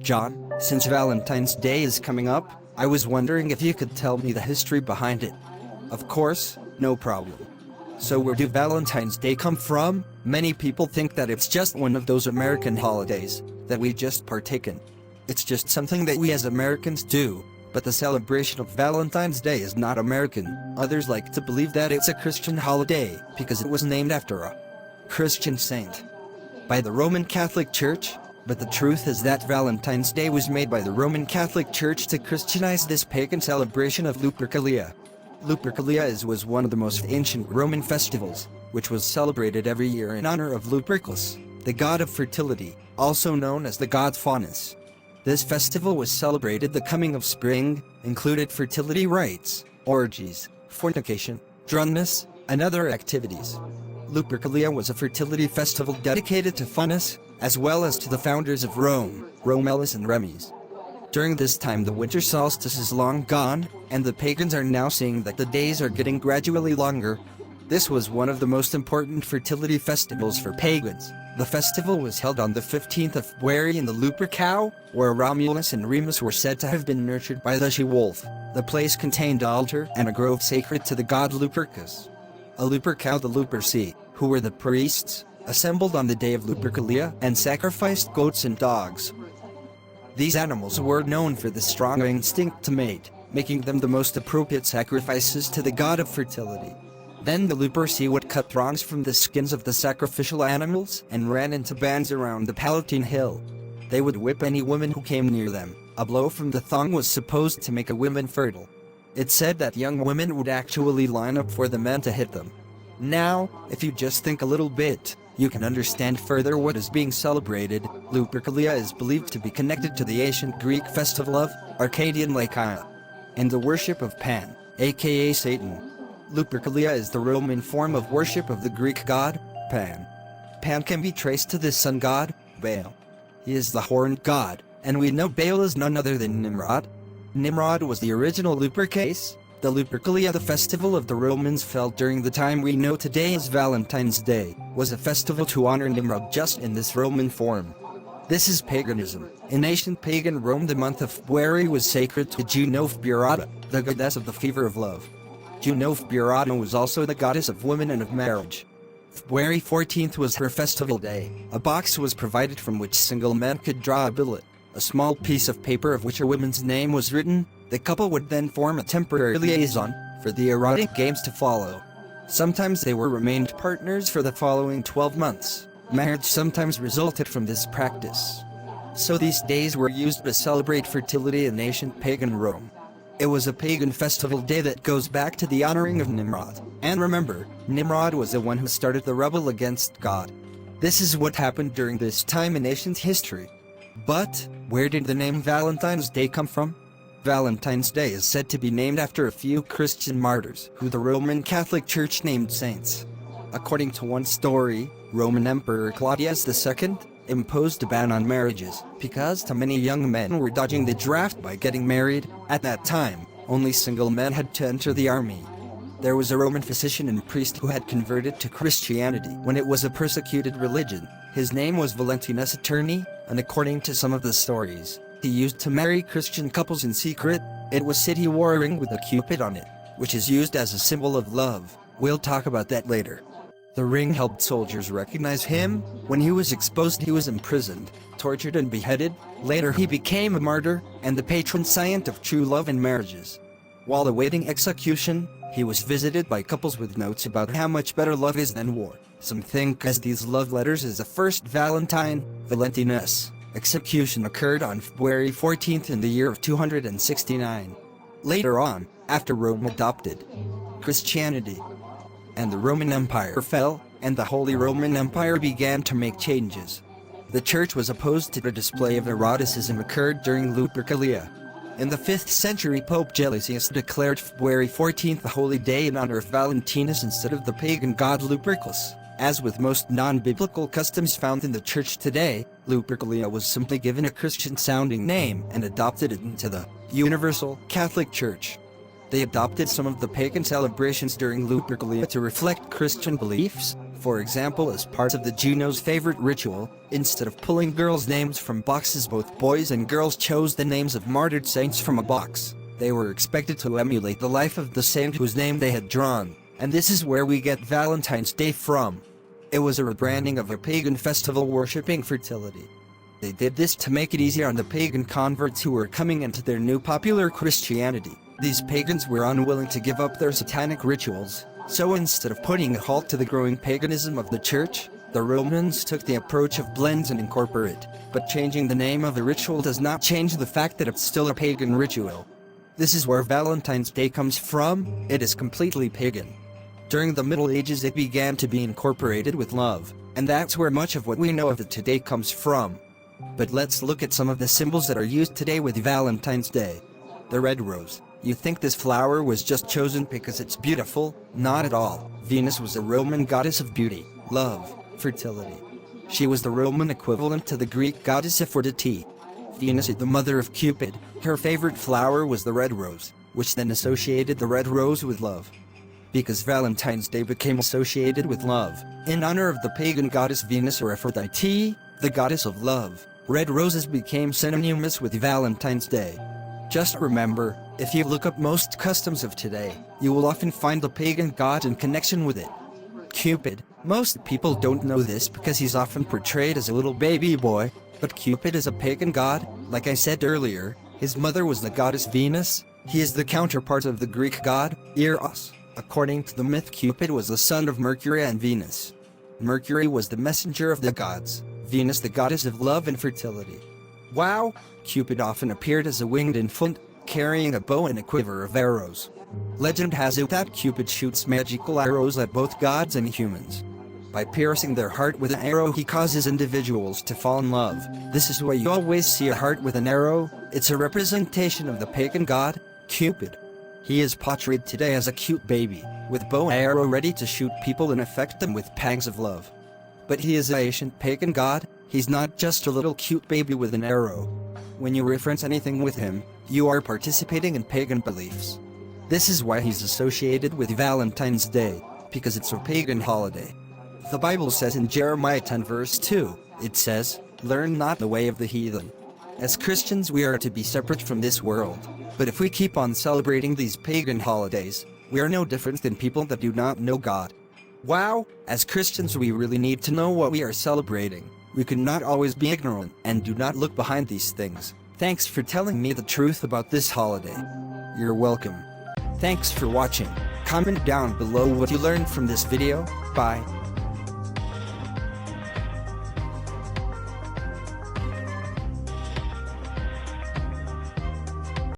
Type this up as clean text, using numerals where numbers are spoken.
John, since Valentine's Day is coming up, I was wondering if you could tell me the history behind it. Of course, no problem. So where do Valentine's Day come from? Many people think that it's just one of those American holidays that we just partake in. It's just something that we as Americans do, but the celebration of Valentine's Day is not American. Others like to believe that it's a Christian holiday because it was named after a Christian saint by the Roman Catholic Church, but the truth is that Valentine's Day was made by the Roman Catholic Church to Christianize this pagan celebration of Lupercalia. Lupercalia was one of the most ancient Roman festivals, which was celebrated every year in honor of Lupercus, the god of fertility, also known as the god Faunus. This festival was celebrated the coming of spring, included fertility rites, orgies, fornication, drunkenness, and other activities. Lupercalia was a fertility festival dedicated to Faunus, as well as to the founders of Rome, Romulus and Remus. During this time the winter solstice is long gone, and the pagans are now seeing that the days are getting gradually longer. This was one of the most important fertility festivals for pagans. The festival was held on the 15th of February in the Lupercal, where Romulus and Remus were said to have been nurtured by the she-wolf. The place contained an altar and a grove sacred to the god Lupercus. A Lupercal, the Luperci, who were the priests, assembled on the day of Lupercalia and sacrificed goats and dogs. These animals were known for the strong instinct to mate, making them the most appropriate sacrifices to the god of fertility. Then the Luperci would cut thongs from the skins of the sacrificial animals and ran into bands around the Palatine Hill. They would whip any woman who came near them. A blow from the thong was supposed to make a woman fertile. It said that young women would actually line up for the men to hit them. Now, if you just think a little bit, you can understand further what is being celebrated. Lupercalia is believed to be connected to the ancient Greek festival of Arcadian Lycaea and the worship of Pan, aka Satan. Lupercalia is the Roman form of worship of the Greek god, Pan. Pan can be traced to the sun god, Baal. He is the horned god, and we know Baal is none other than Nimrod. Nimrod was the original Lupercase. The Lupercalia, the festival of the Romans, fell during the time we know today as Valentine's Day, was a festival to honor Nimrod just in this Roman form. This is paganism. In ancient pagan Rome, the month of February was sacred to Juno Burata, the goddess of the fever of love. Juno Burata was also the goddess of women and of marriage. February 14th was her festival day. A box was provided from which single men could draw a billet, a small piece of paper of which a woman's name was written. The couple would then form a temporary liaison for the erotic games to follow. Sometimes they remained partners for the following 12 months. Marriage sometimes resulted from this practice. So these days were used to celebrate fertility in ancient pagan Rome. It was a pagan festival day that goes back to the honoring of Nimrod. And remember, Nimrod was the one who started the rebel against God. This is what happened during this time in ancient history. But, where did the name Valentine's Day come from? Valentine's Day is said to be named after a few Christian martyrs who the Roman Catholic Church named saints. According to one story, Roman Emperor Claudius II imposed a ban on marriages because too many young men were dodging the draft by getting married. At that time, only single men had to enter the army. There was a Roman physician and priest who had converted to Christianity when it was a persecuted religion. His name was Valentinus Attorney, and according to some of the stories, he used to marry Christian couples in secret. It was said he wore a ring with a cupid on it, which is used as a symbol of love. We'll talk about that later. The ring helped soldiers recognize him. When he was exposed, he was imprisoned, tortured and beheaded. Later he became a martyr and the patron saint of true love and marriages. While awaiting execution, he was visited by couples with notes about how much better love is than war. Some think as these love letters as the first Valentine, Valentinus. Execution occurred on February 14th in the year of 269. Later on, after Rome adopted Christianity and the Roman Empire fell, and the Holy Roman Empire began to make changes. The church was opposed to the display of eroticism occurred during Lupercalia. In the 5th century, Pope Gelasius declared February 14th a holy day in honor of Valentinus instead of the pagan god Lupercus. As with most non-biblical customs found in the church today, Lupercalia was simply given a Christian-sounding name and adopted it into the Universal Catholic Church. They adopted some of the pagan celebrations during Lupercalia to reflect Christian beliefs, For example, as part of the Juno's favorite ritual, instead of pulling girls' names from boxes, both boys and girls chose the names of martyred saints from a box. They were expected to emulate the life of the saint whose name they had drawn, and this is where we get Valentine's Day from. It was a rebranding of a pagan festival worshipping fertility. They did this to make it easier on the pagan converts who were coming into their new popular Christianity. These pagans were unwilling to give up their satanic rituals, so instead of putting a halt to the growing paganism of the church, the Romans took the approach of blend and incorporate. But changing the name of a ritual does not change the fact that it's still a pagan ritual. This is where Valentine's Day comes from. It is completely pagan. During the Middle Ages it began to be incorporated with love, and that's where much of what we know of it today comes from. But let's look at some of the symbols that are used today with Valentine's Day. The red rose. You think this flower was just chosen because it's beautiful? Not at all. Venus was a Roman goddess of beauty, love, fertility. She was the Roman equivalent to the Greek goddess Aphrodite. Venus is the mother of Cupid. Her favorite flower was the red rose, which then associated the red rose with love. Because Valentine's Day became associated with love, in honor of the pagan goddess Venus or Aphrodite, the goddess of love, red roses became synonymous with Valentine's Day. Just remember, if you look up most customs of today, you will often find the pagan god in connection with it. Cupid. Most people don't know this because he's often portrayed as a little baby boy, but Cupid is a pagan god. Like I said earlier, his mother was the goddess Venus. He is the counterpart of the Greek god, Eros. According to the myth, Cupid was the son of Mercury and Venus. Mercury was the messenger of the gods, Venus the goddess of love and fertility. Wow! Cupid often appeared as a winged infant, carrying a bow and a quiver of arrows. Legend has it that Cupid shoots magical arrows at both gods and humans. By piercing their heart with an arrow, he causes individuals to fall in love. This is why you always see a heart with an arrow. It's a representation of the pagan god, Cupid. He is portrayed today as a cute baby, with bow and arrow ready to shoot people and affect them with pangs of love. But he is an ancient pagan god. He's not just a little cute baby with an arrow. When you reference anything with him, you are participating in pagan beliefs. This is why he's associated with Valentine's Day, because it's a pagan holiday. The Bible says in Jeremiah 10 verse 2, it says, "Learn not the way of the heathen." As Christians we are to be separate from this world, but if we keep on celebrating these pagan holidays, we are no different than people that do not know God. Wow! As Christians we really need to know what we are celebrating. We cannot always be ignorant, and do not look behind these things. Thanks for telling me the truth about this holiday. You're welcome. Thanks for watching. Comment down below what you learned from this video. Bye.